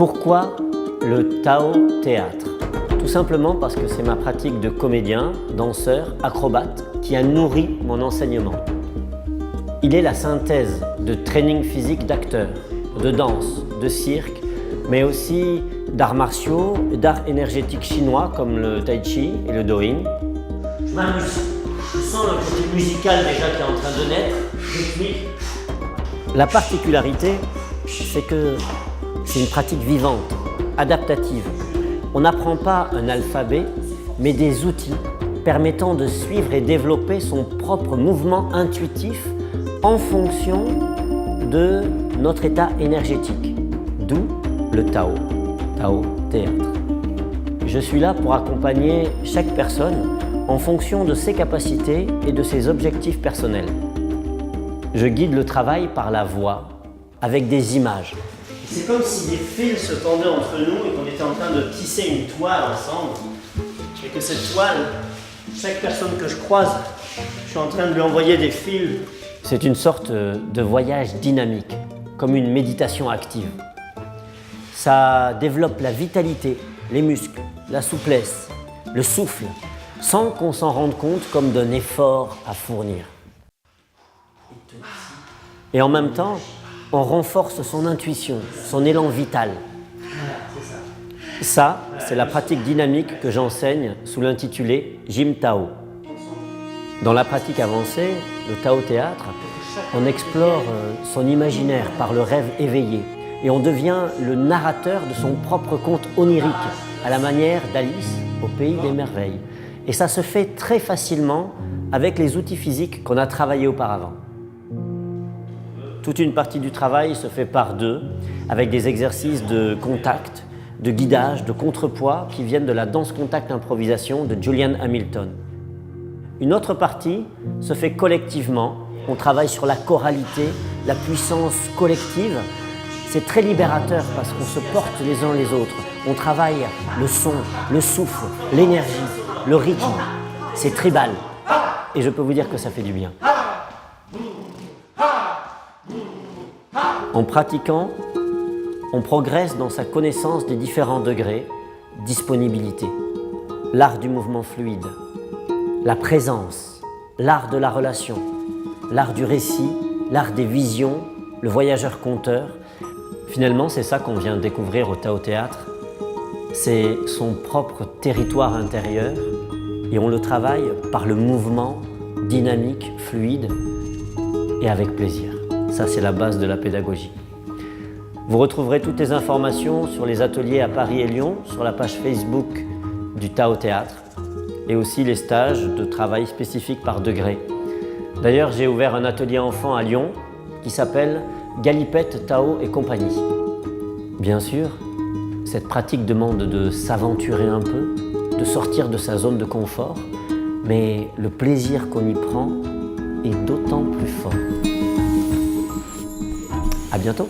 Pourquoi le Tao Théâtre? Tout simplement parce que c'est ma pratique de comédien, danseur, acrobate qui a nourri mon enseignement. Il est la synthèse de training physique d'acteur, de danse, de cirque, mais aussi d'arts martiaux, d'arts énergétiques chinois comme le tai chi et le doing. Je m'amuse, je sens le côté musical déjà qui est en train de naître, rythmique. La particularité, c'est que c'est une pratique vivante, adaptative. On n'apprend pas un alphabet, mais des outils permettant de suivre et développer son propre mouvement intuitif en fonction de notre état énergétique. D'où le Tao, Tao Théâtre. Je suis là pour accompagner chaque personne en fonction de ses capacités et de ses objectifs personnels. Je guide le travail par la voix, avec des images. C'est comme si des fils se tendaient entre nous et qu'on était en train de tisser une toile ensemble. Et que cette toile, chaque personne que je croise, je suis en train de lui envoyer des fils. C'est une sorte de voyage dynamique, comme une méditation active. Ça développe la vitalité, les muscles, la souplesse, le souffle, sans qu'on s'en rende compte comme d'un effort à fournir. Et en même temps, on renforce son intuition, son élan vital. Ça, c'est la pratique dynamique que j'enseigne sous l'intitulé Jim Tao. Dans la pratique avancée, le Tao Théâtre, on explore son imaginaire par le rêve éveillé et on devient le narrateur de son propre conte onirique, à la manière d'Alice au pays des merveilles. Et ça se fait très facilement avec les outils physiques qu'on a travaillés auparavant. Toute une partie du travail se fait par deux, avec des exercices de contact, de guidage, de contrepoids qui viennent de la danse contact improvisation de Julian Hamilton. Une autre partie se fait collectivement. On travaille sur la choralité, la puissance collective. C'est très libérateur parce qu'on se porte les uns les autres. On travaille le son, le souffle, l'énergie, le rythme. C'est tribal. Et je peux vous dire que ça fait du bien. En pratiquant, on progresse dans sa connaissance des différents degrés, disponibilité, l'art du mouvement fluide, la présence, l'art de la relation, l'art du récit, l'art des visions, le voyageur-conteur. Finalement, c'est ça qu'on vient découvrir au Tao Théâtre. C'est son propre territoire intérieur et on le travaille par le mouvement dynamique, fluide et avec plaisir. Ça, c'est la base de la pédagogie. Vous retrouverez toutes les informations sur les ateliers à Paris et Lyon, sur la page Facebook du Tao Théâtre et aussi les stages de travail spécifiques par degré. D'ailleurs, j'ai ouvert un atelier enfant à Lyon qui s'appelle Galipette, Tao et compagnie. Bien sûr, cette pratique demande de s'aventurer un peu, de sortir de sa zone de confort, mais le plaisir qu'on y prend est d'autant plus fort. À bientôt!